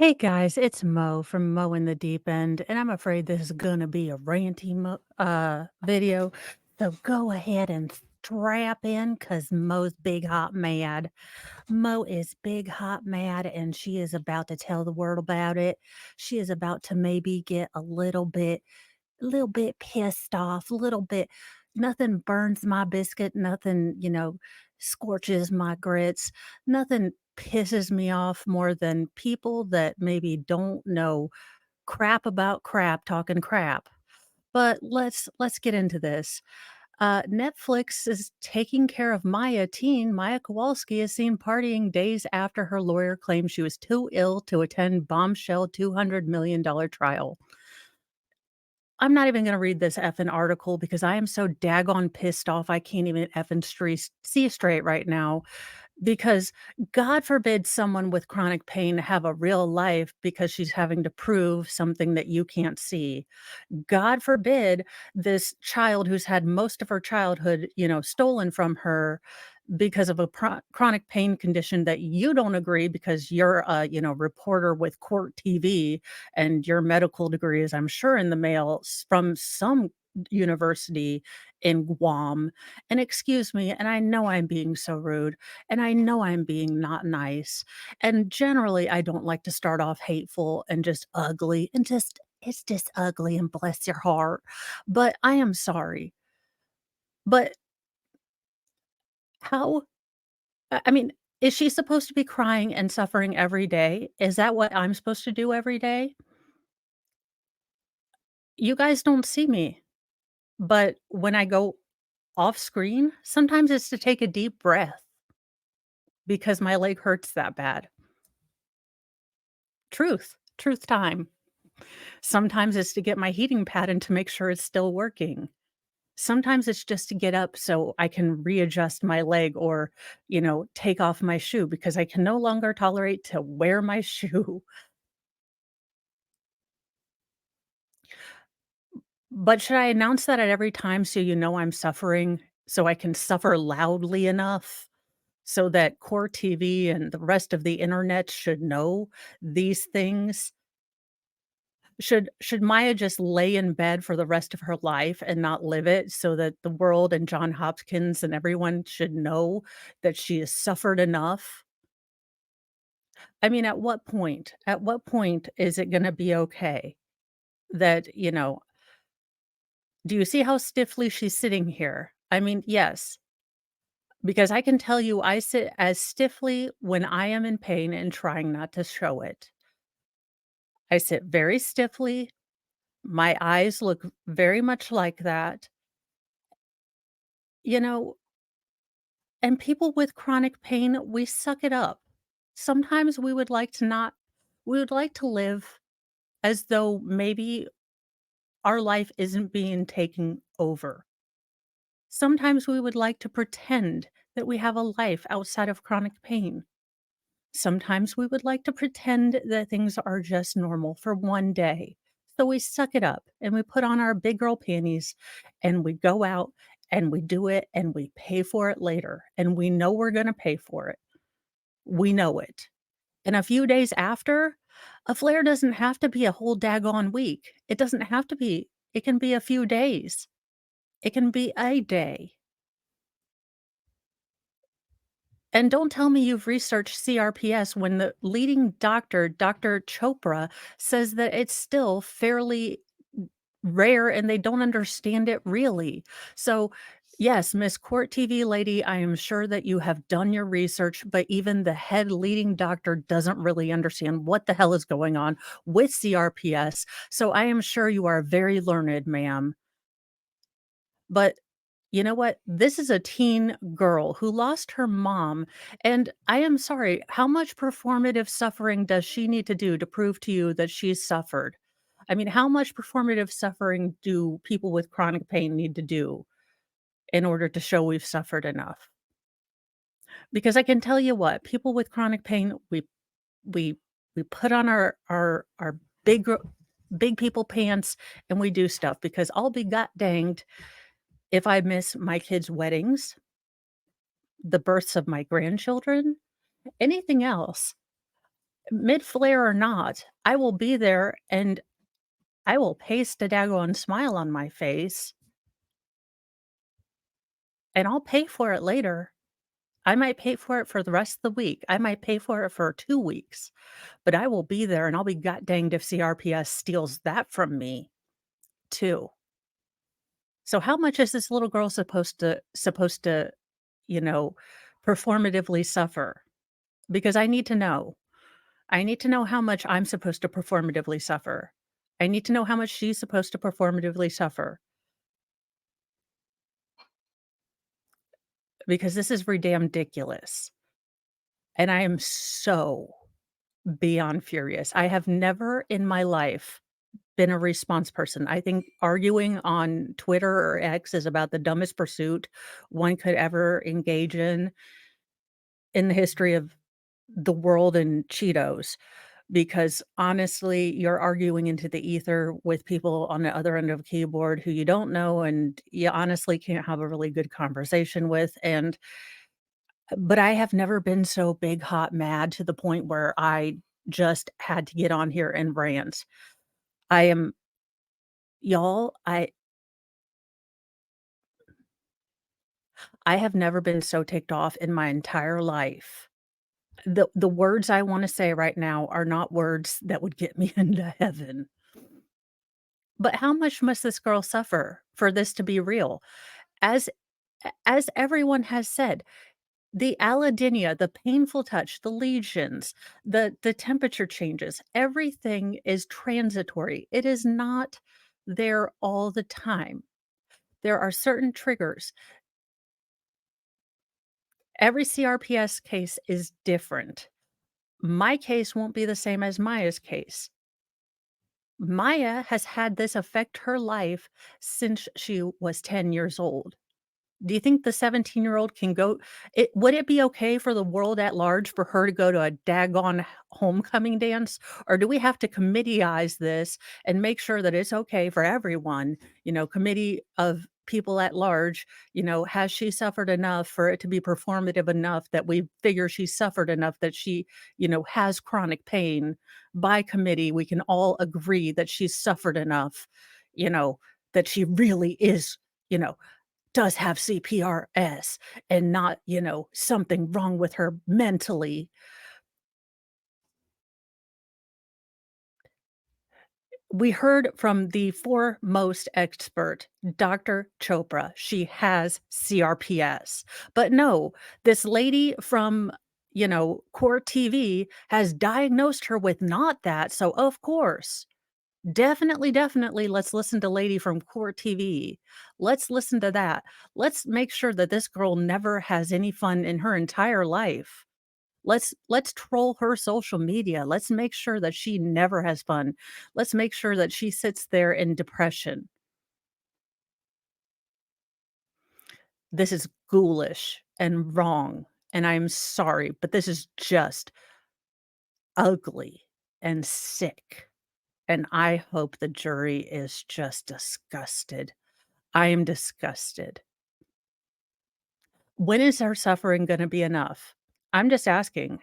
Hey guys, it's Mo from Mo in the Deep End, and I'm afraid this is gonna be a video. So go ahead and strap in because Mo's big hot mad. Mo is big hot mad, and she is about to tell the world about it. She is about to maybe get a little bit pissed off, a little bit. Nothing burns my biscuit, nothing, scorches my grits, nothing pisses me off more than people that maybe don't know crap about crap talking crap. But let's get into this. Netflix is taking care of Maya teen. Maya Kowalski is seen partying days after her lawyer claimed she was too ill to attend bombshell $200 million trial. I'm not even gonna read this effing article because I am so daggone pissed off I can't even effing see straight right now, because God forbid someone with chronic pain have a real life because she's having to prove something that you can't see. God forbid this child who's had most of her childhood, stolen from her because of a chronic pain condition that you don't agree because you're a, reporter with court TV and your medical degree is, I'm sure, in the mail from some university in Guam. And excuse me, and I know I'm being so rude, and I know I'm being not nice. And generally, I don't like to start off hateful and just ugly and just it's just ugly and bless your heart. But I am sorry. But how I mean, is she supposed to be crying and suffering every day? Is that what I'm supposed to do every day? You guys don't see me, but when I go off screen, sometimes it's to take a deep breath because my leg hurts that bad. Truth time. Sometimes it's to get my heating pad and to make sure it's still working. Sometimes it's just to get up so I can readjust my leg or, take off my shoe because I can no longer tolerate to wear my shoe. But should I announce that at every time so you know I'm suffering, so I can suffer loudly enough so that core TV and the rest of the internet should know these things? Should Maya just lay in bed for the rest of her life and not live it so that the world and John Hopkins and everyone should know that she has suffered enough? I mean, at what point is it gonna be okay that, do you see how stiffly she's sitting here? I mean, yes, because I can tell you I sit as stiffly when I am in pain and trying not to show it. I sit very stiffly. My eyes look very much like that. You know, and people with chronic pain, we suck it up. Sometimes we would like to live as though maybe our life isn't being taken over. Sometimes we would like to pretend that we have a life outside of chronic pain. Sometimes we would like to pretend that things are just normal for one day. So we suck it up and we put on our big girl panties and we go out and we do it and we pay for it later. And we know we're going to pay for it. We know it. And a few days after, a flare doesn't have to be a whole daggone week. It doesn't have to be. It can be a few days. It can be a day. And don't tell me you've researched CRPS when the leading doctor, Dr. Chopra, says that it's still fairly rare and they don't understand it really. So, yes, Miss Court TV lady, I am sure that you have done your research, but even the head leading doctor doesn't really understand what the hell is going on with CRPS. So, I am sure you are very learned, ma'am. But you know what? This is a teen girl who lost her mom, and I am sorry, how much performative suffering does she need to do to prove to you that she's suffered? I mean, how much performative suffering do people with chronic pain need to do in order to show we've suffered enough? Because I can tell you what, people with chronic pain, we we put on our big people pants and we do stuff because I'll be god danged if I miss my kids' weddings, the births of my grandchildren, anything else. Mid-flare or not, I will be there and I will paste a daggone smile on my face, and I'll pay for it later. I might pay for it for the rest of the week. I might pay for it for 2 weeks, but I will be there and I'll be god danged if CRPS steals that from me too. So how much is this little girl supposed to, you know, performatively suffer? Because I need to know. I need to know how much I'm supposed to performatively suffer. I need to know how much she's supposed to performatively suffer because this is ridiculous. And I am so beyond furious. I have never in my life been a response person. I think arguing on Twitter or X is about the dumbest pursuit one could ever engage in the history of the world and Cheetos. Because honestly, you're arguing into the ether with people on the other end of a keyboard who you don't know and you honestly can't have a really good conversation with. And but I have never been so big, hot, mad to the point where I just had to get on here and rant. I am y'all, I have never been so ticked off in my entire life. The words I wanna say right now are not words that would get me into heaven. But how much must this girl suffer for this to be real? As as everyone has said, the allodynia, the painful touch, the lesions, the temperature changes, everything is transitory. It is not there all the time. There are certain triggers. Every CRPS case is different. My case won't be the same as Maya's case. Maya has had this affect her life since she was 10 years old. Do you think the 17-year-old can go would it be okay for the world at large for her to go to a daggone homecoming dance? Or do we have to committeize this and make sure that it's okay for everyone, committee of people at large, has she suffered enough for it to be performative enough that we figure she suffered enough that she, has chronic pain? By committee, we can all agree that she's suffered enough, you know, that she really is, you know, does have CPRS and not, something wrong with her mentally. We heard from the foremost expert, Dr. Chopra. She has CRPS. But no, this lady from, Court TV has diagnosed her with not that. So, of course, definitely, definitely, let's listen to Lady from Court TV. Let's listen to that. Let's make sure that this girl never has any fun in her entire life. Let's troll her social media. Let's make sure that she never has fun. Let's make sure that she sits there in depression. This is ghoulish and wrong, and I'm sorry, but this is just ugly and sick, and I hope the jury is just disgusted. I am disgusted. When is our suffering gonna be enough? I'm just asking.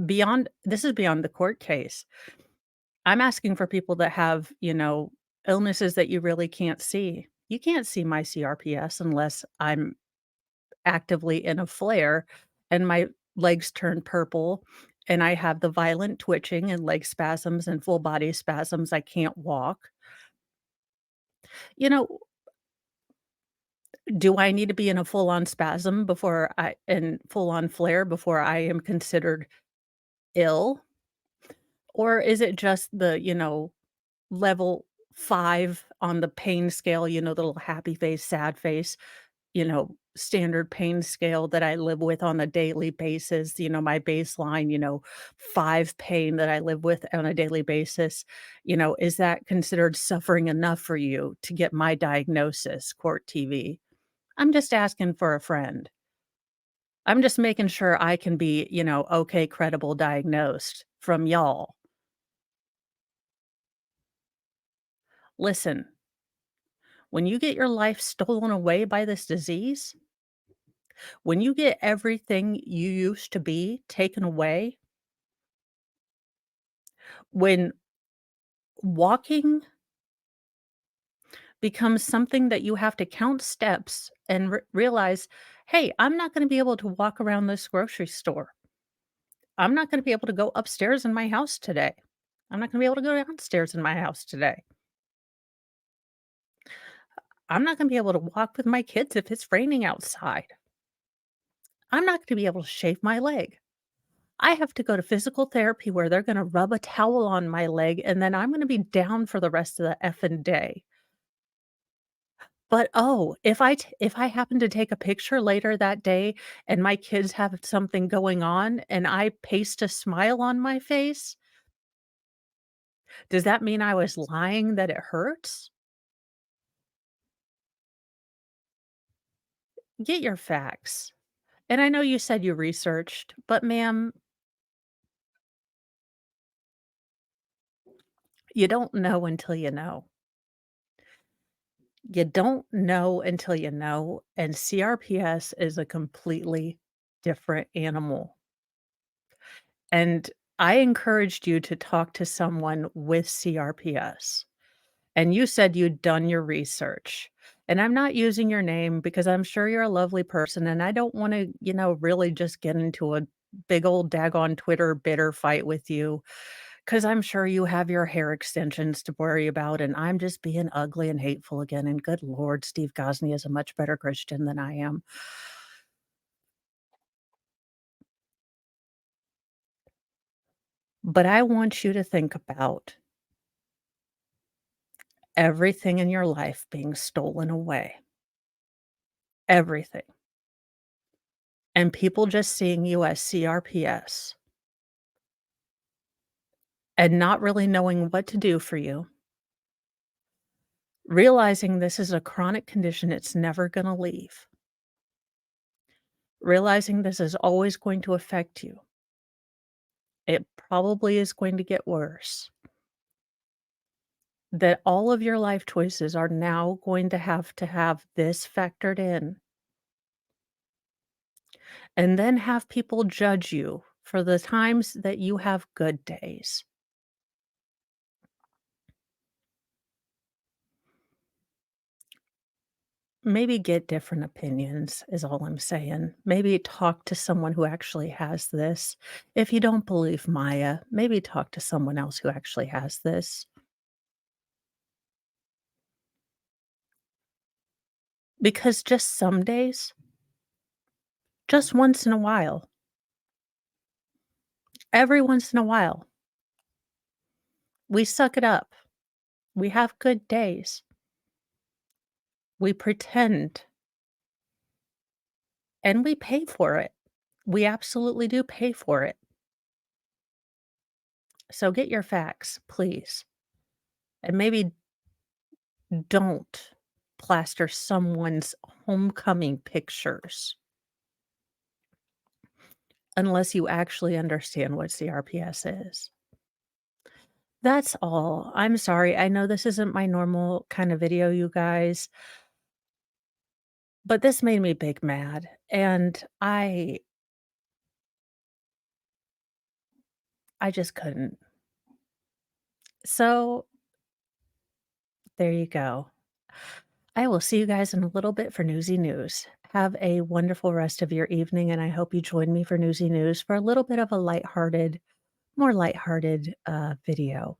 Beyond this is beyond the court case. I'm asking for people that have, illnesses that you really can't see. You can't see my CRPS unless I'm actively in a flare and my legs turn purple and I have the violent twitching and leg spasms and full body spasms. I can't walk. You know, do I need to be in a full on spasm before I and full on flare before I am considered ill? Or is it just the, level 5 on the pain scale, the little happy face, sad face, standard pain scale that I live with on a daily basis, my baseline, 5 pain that I live with on a daily basis, is that considered suffering enough for you to get my diagnosis, Court TV? I'm just asking for a friend. I'm just making sure I can be, okay, credible diagnosed from y'all. Listen, when you get your life stolen away by this disease, when you get everything you used to be taken away, When walking becomes something that you have to count steps and realize, "Hey, I'm not gonna be able to walk around this grocery store. I'm not gonna be able to go upstairs in my house today. I'm not gonna be able to go downstairs in my house today. I'm not gonna be able to walk with my kids if it's raining outside. I'm not gonna be able to shave my leg. I have to go to physical therapy where they're gonna rub a towel on my leg, and then I'm gonna be down for the rest of the effing day. But, oh, if I happen to take a picture later that day and my kids have something going on and I paste a smile on my face, does that mean I was lying that it hurts? Get your facts. And I know you said you researched, but ma'am, you don't know until you know. You don't know until you know, and CRPS is a completely different animal. And I encouraged you to talk to someone with CRPS. And you said you'd done your research. And I'm not using your name because I'm sure you're a lovely person, and I don't wanna, really just get into a big old daggone Twitter bitter fight with you, because 'cause I'm sure you have your hair extensions to worry about, and I'm just being ugly and hateful again, and good lord, Steve Gosney is a much better Christian than I am. But I want you to think about everything in your life being stolen away. Everything. And people just seeing you as CRPS and not really knowing what to do for you, realizing this is a chronic condition it's never gonna leave, realizing this is always going to affect you. It probably is going to get worse. That all of your life choices are now going to have this factored in, and then have people judge you for the times that you have good days. Maybe get different opinions is all I'm saying. Maybe talk to someone who actually has this. If you don't believe Maya, maybe talk to someone else who actually has this. Because just some days, just once in a while, every once in a while, we suck it up. We have good days. We pretend and we pay for it. We absolutely do pay for it. So get your facts, please. And maybe don't plaster someone's homecoming pictures unless you actually understand what CRPS is. That's all. I'm sorry. I know this isn't my normal kind of video, you guys, but this made me big mad, and I just couldn't. So, there you go. I will see you guys in a little bit for Newsy News. Have a wonderful rest of your evening, and I hope you join me for Newsy News for a little bit of a more lighthearted, video.